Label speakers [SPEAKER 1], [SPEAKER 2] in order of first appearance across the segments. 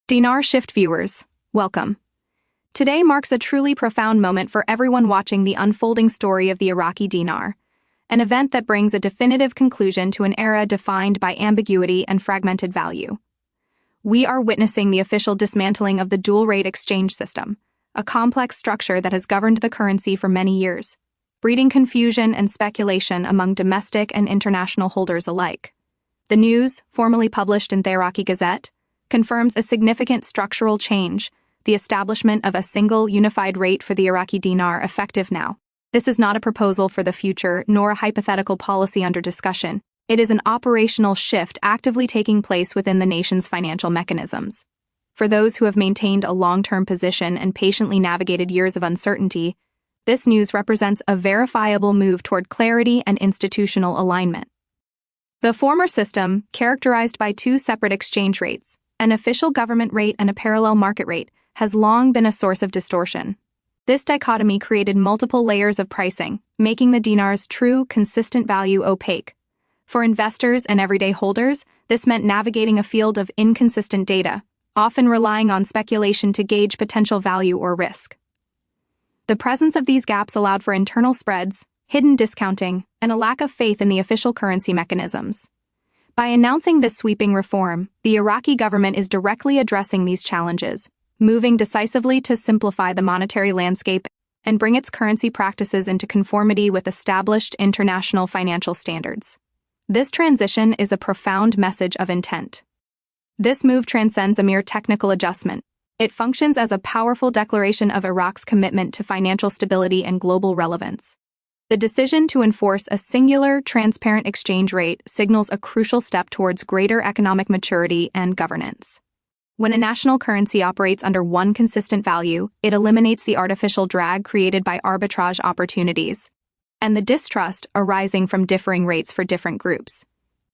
[SPEAKER 1] Dinar Shift viewers, welcome. Today marks a truly profound moment for everyone watching the unfolding story of the Iraqi dinar, an event that brings a definitive conclusion to an era defined by ambiguity and fragmented value. We are witnessing the official dismantling of the dual-rate exchange system, a complex structure that has governed the currency for many years, breeding confusion and speculation among domestic and international holders alike. The news, formally published in the Iraqi Gazette, confirms a significant structural change, the establishment of a single unified rate for the Iraqi dinar effective now. This is not a proposal for the future nor a hypothetical policy under discussion. It is an operational shift actively taking place within the nation's financial mechanisms. For those who have maintained a long-term position and patiently navigated years of uncertainty, this news represents a verifiable move toward clarity and institutional alignment. The former system, characterized by two separate exchange rates, an official government rate and a parallel market rate, has long been a source of distortion. This dichotomy created multiple layers of pricing, making the dinar's true, consistent value opaque. For investors and everyday holders, this meant navigating a field of inconsistent data, often relying on speculation to gauge potential value or risk. The presence of these gaps allowed for internal spreads, hidden discounting, and a lack of faith in the official currency mechanisms. By announcing this sweeping reform, the Iraqi government is directly addressing these challenges, moving decisively to simplify the monetary landscape and bring its currency practices into conformity with established international financial standards. This transition is a profound message of intent. This move transcends a mere technical adjustment. It functions as a powerful declaration of Iraq's commitment to financial stability and global relevance. The decision to enforce a singular, transparent exchange rate signals a crucial step towards greater economic maturity and governance. When a national currency operates under one consistent value, it eliminates the artificial drag created by arbitrage opportunities and the distrust arising from differing rates for different groups.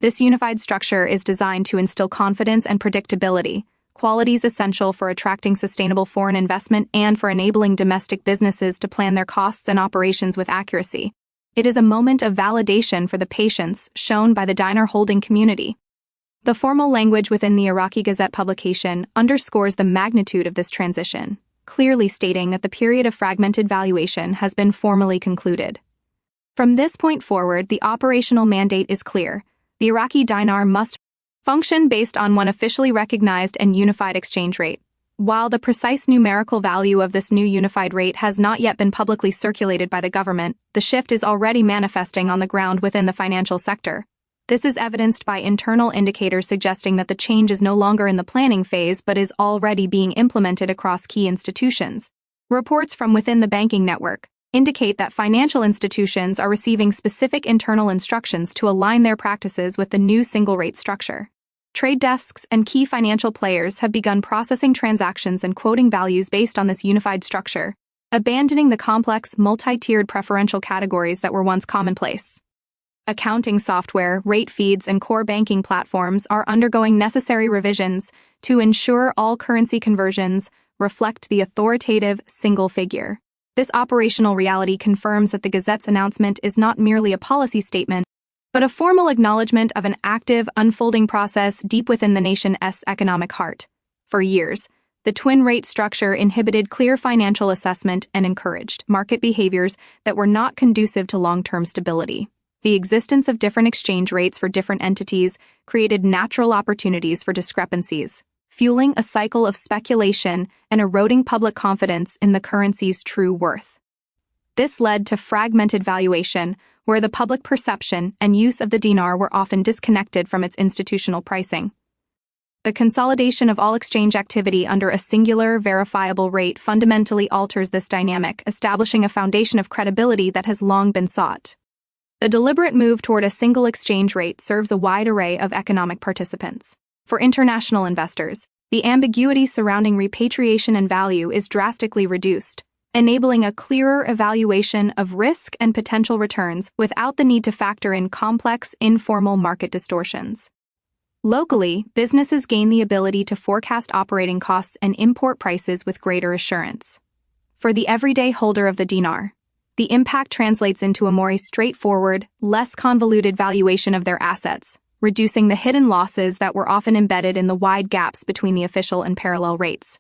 [SPEAKER 1] This unified structure is designed to instill confidence and predictability, qualities essential for attracting sustainable foreign investment and for enabling domestic businesses to plan their costs and operations with accuracy. It is a moment of validation for the patience shown by the dinar holding community. The formal language within the Iraqi Gazette publication underscores the magnitude of this transition, clearly stating that the period of fragmented valuation has been formally concluded. From this point forward, the operational mandate is clear. The Iraqi dinar must function based on one officially recognized and unified exchange rate. While the precise numerical value of this new unified rate has not yet been publicly circulated by the government, the shift is already manifesting on the ground within the financial sector. This is evidenced by internal indicators suggesting that the change is no longer in the planning phase but is already being implemented across key institutions. Reports from within the banking network indicate that financial institutions are receiving specific internal instructions to align their practices with the new single-rate structure. Trade desks and key financial players have begun processing transactions and quoting values based on this unified structure, abandoning the complex, multi-tiered preferential categories that were once commonplace. Accounting software, rate feeds, and core banking platforms are undergoing necessary revisions to ensure all currency conversions reflect the authoritative single figure. This operational reality confirms that the Gazette's announcement is not merely a policy statement, but a formal acknowledgement of an active, unfolding process deep within the nation's economic heart. For years, the twin-rate structure inhibited clear financial assessment and encouraged market behaviors that were not conducive to long-term stability. The existence of different exchange rates for different entities created natural opportunities for discrepancies, fueling a cycle of speculation and eroding public confidence in the currency's true worth. This led to fragmented valuation, where the public perception and use of the dinar were often disconnected from its institutional pricing. The consolidation of all exchange activity under a singular, verifiable rate fundamentally alters this dynamic, establishing a foundation of credibility that has long been sought. The deliberate move toward a single exchange rate serves a wide array of economic participants. For international investors, the ambiguity surrounding repatriation and value is drastically reduced, enabling a clearer evaluation of risk and potential returns without the need to factor in complex, informal market distortions. Locally, businesses gain the ability to forecast operating costs and import prices with greater assurance. For the everyday holder of the dinar, the impact translates into a more straightforward, less convoluted valuation of their assets, reducing the hidden losses that were often embedded in the wide gaps between the official and parallel rates.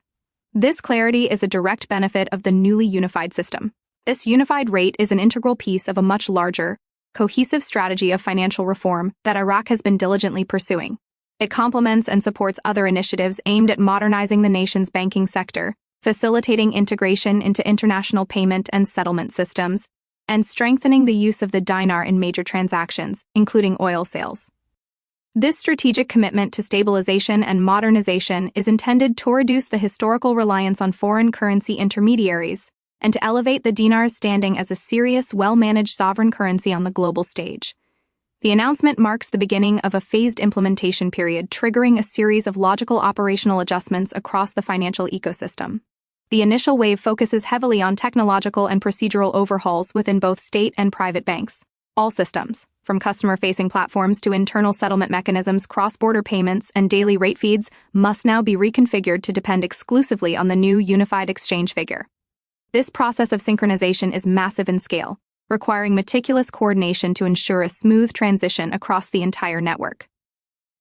[SPEAKER 1] This clarity is a direct benefit of the newly unified system. This unified rate is an integral piece of a much larger, cohesive strategy of financial reform that Iraq has been diligently pursuing. It complements and supports other initiatives aimed at modernizing the nation's banking sector, facilitating integration into international payment and settlement systems, and strengthening the use of the dinar in major transactions, including oil sales. This strategic commitment to stabilization and modernization is intended to reduce the historical reliance on foreign currency intermediaries and to elevate the dinar's standing as a serious, well-managed sovereign currency on the global stage. The announcement marks the beginning of a phased implementation period, triggering a series of logical operational adjustments across the financial ecosystem. The initial wave focuses heavily on technological and procedural overhauls within both state and private banks. All systems, from customer-facing platforms to internal settlement mechanisms, cross-border payments, and daily rate feeds, must now be reconfigured to depend exclusively on the new unified exchange figure. This process of synchronization is massive in scale, requiring meticulous coordination to ensure a smooth transition across the entire network.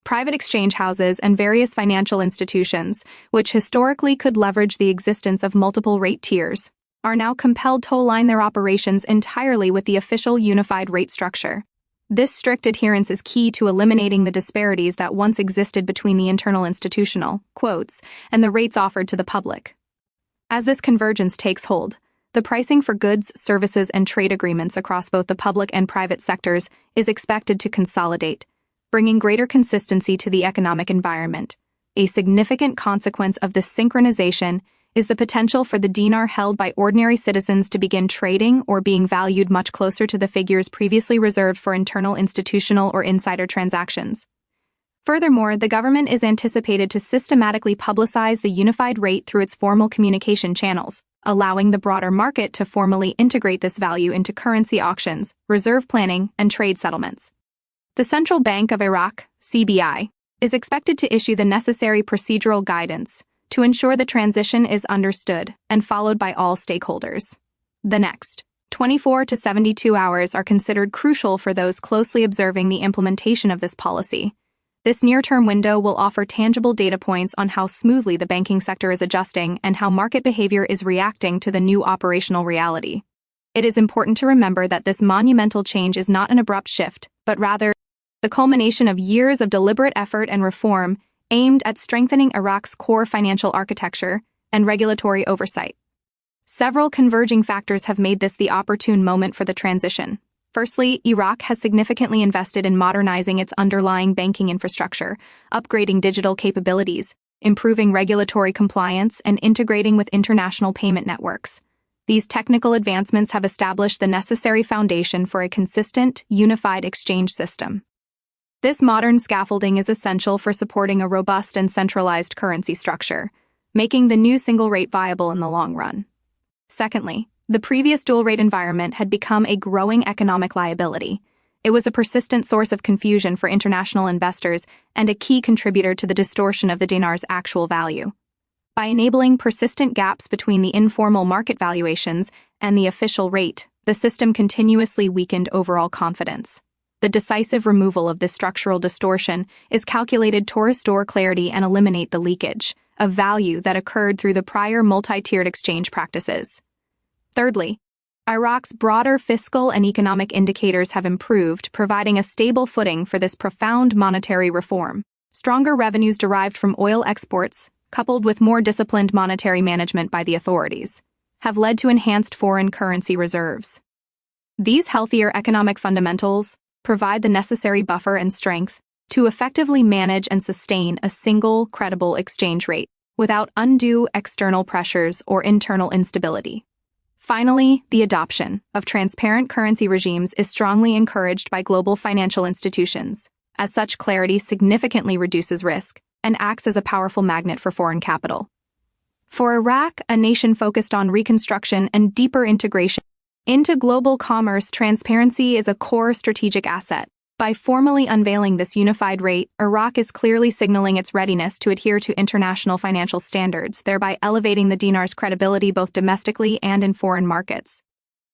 [SPEAKER 1] Private exchange houses and various financial institutions, which historically could leverage the existence of multiple rate tiers, are now compelled to align their operations entirely with the official unified rate structure. This strict adherence is key to eliminating the disparities that once existed between the internal institutional quotes and the rates offered to the public. As this convergence takes hold, the pricing for goods, services, and trade agreements across both the public and private sectors is expected to consolidate, bringing greater consistency to the economic environment. A significant consequence of this synchronization is the potential for the dinar held by ordinary citizens to begin trading or being valued much closer to the figures previously reserved for internal institutional or insider transactions. Furthermore, the government is anticipated to systematically publicize the unified rate through its formal communication channels, allowing the broader market to formally integrate this value into currency auctions, reserve planning, and trade settlements. The Central Bank of Iraq, CBI, is expected to issue the necessary procedural guidance to ensure the transition is understood and followed by all stakeholders. The next 24 to 72 hours are considered crucial for those closely observing the implementation of this policy. This near-term window will offer tangible data points on how smoothly the banking sector is adjusting and how market behavior is reacting to the new operational reality. It is important to remember that this monumental change is not an abrupt shift, but rather the culmination of years of deliberate effort and reform aimed at strengthening Iraq's core financial architecture and regulatory oversight. Several converging factors have made this the opportune moment for the transition. Firstly, Iraq has significantly invested in modernizing its underlying banking infrastructure, upgrading digital capabilities, improving regulatory compliance, and integrating with international payment networks. These technical advancements have established the necessary foundation for a consistent, unified exchange system. This modern scaffolding is essential for supporting a robust and centralized currency structure, making the new single rate viable in the long run. Secondly, the previous dual rate environment had become a growing economic liability. It was a persistent source of confusion for international investors and a key contributor to the distortion of the dinar's actual value. By enabling persistent gaps between the informal market valuations and the official rate, the system continuously weakened overall confidence. The decisive removal of this structural distortion is calculated to restore clarity and eliminate the leakage of value that occurred through the prior multi-tiered exchange practices. Thirdly, Iraq's broader fiscal and economic indicators have improved, providing a stable footing for this profound monetary reform. Stronger revenues derived from oil exports, coupled with more disciplined monetary management by the authorities, have led to enhanced foreign currency reserves. These healthier economic fundamentals provide the necessary buffer and strength to effectively manage and sustain a single, credible exchange rate without undue external pressures or internal instability. Finally, the adoption of transparent currency regimes is strongly encouraged by global financial institutions, as such clarity significantly reduces risk and acts as a powerful magnet for foreign capital. For Iraq, a nation focused on reconstruction and deeper integration into global commerce, transparency is a core strategic asset. By formally unveiling this unified rate, Iraq is clearly signaling its readiness to adhere to international financial standards, thereby elevating the dinar's credibility both domestically and in foreign markets.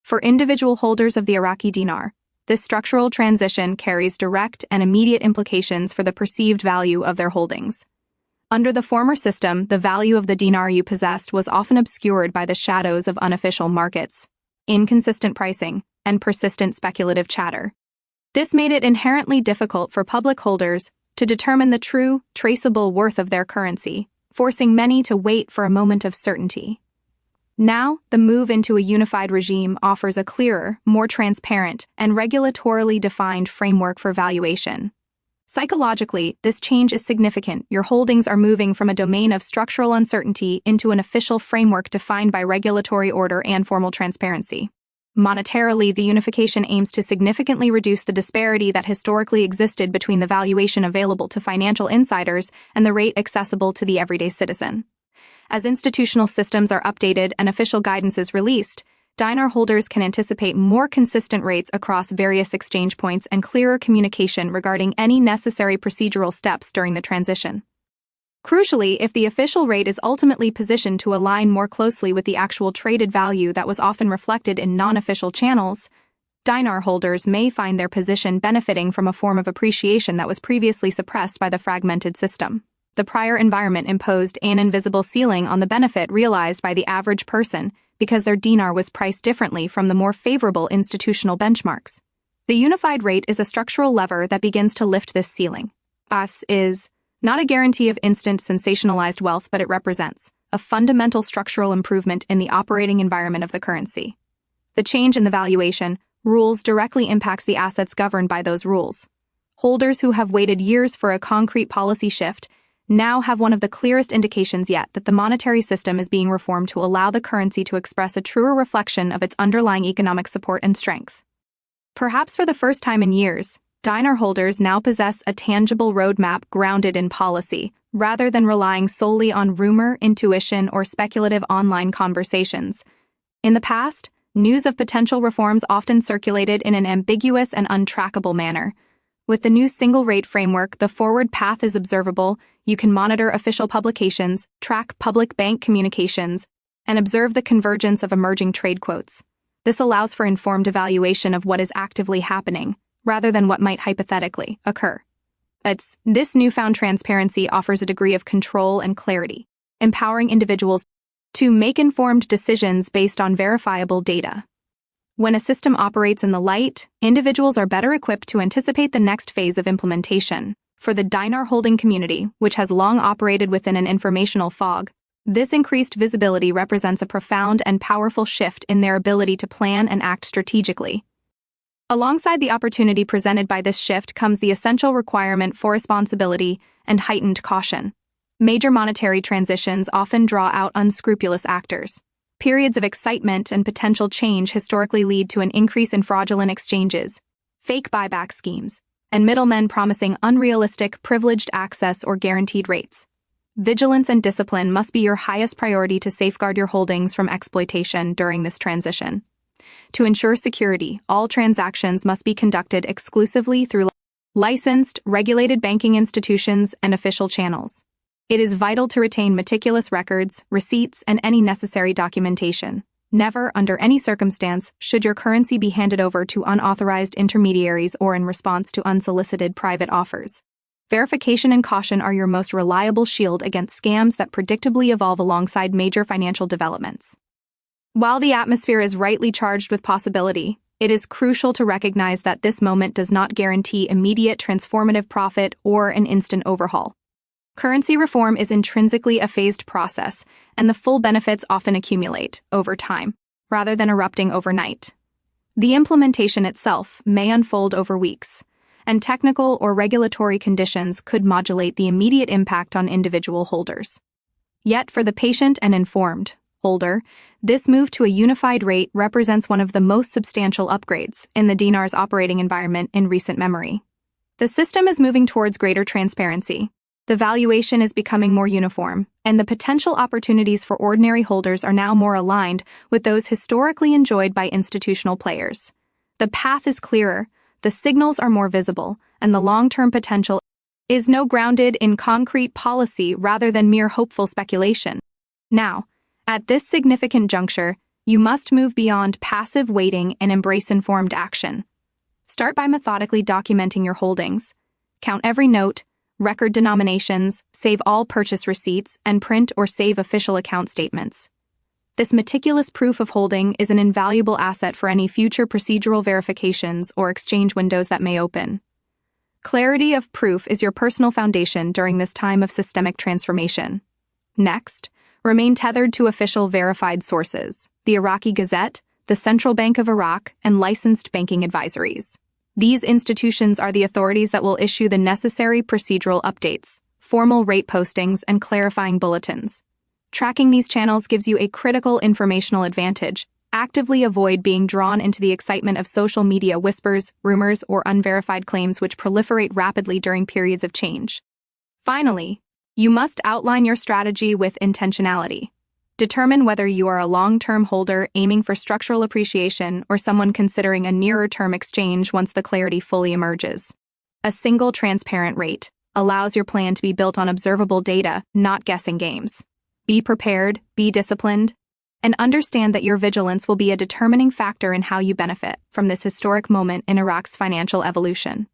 [SPEAKER 1] For individual holders of the Iraqi dinar, This structural transition carries direct and immediate implications for the perceived value of their holdings. Under the former system, the value of the dinar you possessed was often obscured by the shadows of unofficial markets, inconsistent pricing, and persistent speculative chatter. This made it inherently difficult for public holders to determine the true, traceable worth of their currency, forcing many to wait for a moment of certainty. Now, the move into a unified regime offers a clearer, more transparent, and regulatorily defined framework for valuation. Psychologically, this change is significant. Your holdings are moving from a domain of structural uncertainty into an official framework defined by regulatory order and formal transparency. Monetarily, the unification aims to significantly reduce the disparity that historically existed between the valuation available to financial insiders and the rate accessible to the everyday citizen. As institutional systems are updated and official guidance is released, dinar holders can anticipate more consistent rates across various exchange points and clearer communication regarding any necessary procedural steps during the transition. Crucially, if the official rate is ultimately positioned to align more closely with the actual traded value that was often reflected in non-official channels, dinar holders may find their position benefiting from a form of appreciation that was previously suppressed by the fragmented system. The prior environment imposed an invisible ceiling on the benefit realized by the average person because their dinar was priced differently from the more favorable institutional benchmarks. The unified rate is a structural lever that begins to lift this ceiling. Us is not a guarantee of instant sensationalized wealth, but it represents a fundamental structural improvement in the operating environment of the currency. The change in the valuation rules directly impacts the assets governed by those rules. Holders who have waited years for a concrete policy shift now have one of the clearest indications yet that the monetary system is being reformed to allow the currency to express a truer reflection of its underlying economic support and strength. Perhaps for the first time in years, dinar holders now possess a tangible roadmap grounded in policy, rather than relying solely on rumor, intuition, or speculative online conversations. In the past, news of potential reforms often circulated in an ambiguous and untrackable manner. With the new single-rate framework, the forward path is observable. You can monitor official publications, track public bank communications, and observe the convergence of emerging trade quotes. This allows for informed evaluation of what is actively happening, rather than what might hypothetically occur. This newfound transparency offers a degree of control and clarity, empowering individuals to make informed decisions based on verifiable data. When a system operates in the light, individuals are better equipped to anticipate the next phase of implementation. For the dinar holding community, which has long operated within an informational fog, this increased visibility represents a profound and powerful shift in their ability to plan and act strategically. Alongside the opportunity presented by this shift comes the essential requirement for responsibility and heightened caution. Major monetary transitions often draw out unscrupulous actors. Periods of excitement and potential change historically lead to an increase in fraudulent exchanges, fake buyback schemes, and middlemen promising unrealistic, privileged access or guaranteed rates. Vigilance and discipline must be your highest priority to safeguard your holdings from exploitation during this transition. To ensure security, all transactions must be conducted exclusively through licensed, regulated banking institutions and official channels. It is vital to retain meticulous records, receipts, and any necessary documentation. Never, under any circumstance, should your currency be handed over to unauthorized intermediaries or in response to unsolicited private offers. Verification and caution are your most reliable shield against scams that predictably evolve alongside major financial developments. While the atmosphere is rightly charged with possibility, it is crucial to recognize that this moment does not guarantee immediate transformative profit or an instant overhaul. Currency reform is intrinsically a phased process, and the full benefits often accumulate over time, rather than erupting overnight. The implementation itself may unfold over weeks, and technical or regulatory conditions could modulate the immediate impact on individual holders. Yet, for the patient and informed holder, this move to a unified rate represents one of the most substantial upgrades in the dinar's operating environment in recent memory. The system is moving towards greater transparency. The valuation is becoming more uniform, and the potential opportunities for ordinary holders are now more aligned with those historically enjoyed by institutional players. The path is clearer, the signals are more visible, and the long-term potential is now grounded in concrete policy rather than mere hopeful speculation. Now, at this significant juncture, you must move beyond passive waiting and embrace informed action. Start by methodically documenting your holdings. Count every note, record denominations, save all purchase receipts, and print or save official account statements. This meticulous proof of holding is an invaluable asset for any future procedural verifications or exchange windows that may open. Clarity of proof is your personal foundation during this time of systemic transformation. Next, remain tethered to official verified sources, the Iraqi Gazette, the Central Bank of Iraq, and licensed banking advisories. These institutions are the authorities that will issue the necessary procedural updates, formal rate postings, and clarifying bulletins. Tracking these channels gives you a critical informational advantage. Actively avoid being drawn into the excitement of social media whispers, rumors, or unverified claims which proliferate rapidly during periods of change. Finally, you must outline your strategy with intentionality. Determine whether you are a long-term holder aiming for structural appreciation or someone considering a nearer-term exchange once the clarity fully emerges. A single transparent rate allows your plan to be built on observable data, not guessing games. Be prepared, be disciplined, and understand that your vigilance will be a determining factor in how you benefit from this historic moment in Iraq's financial evolution.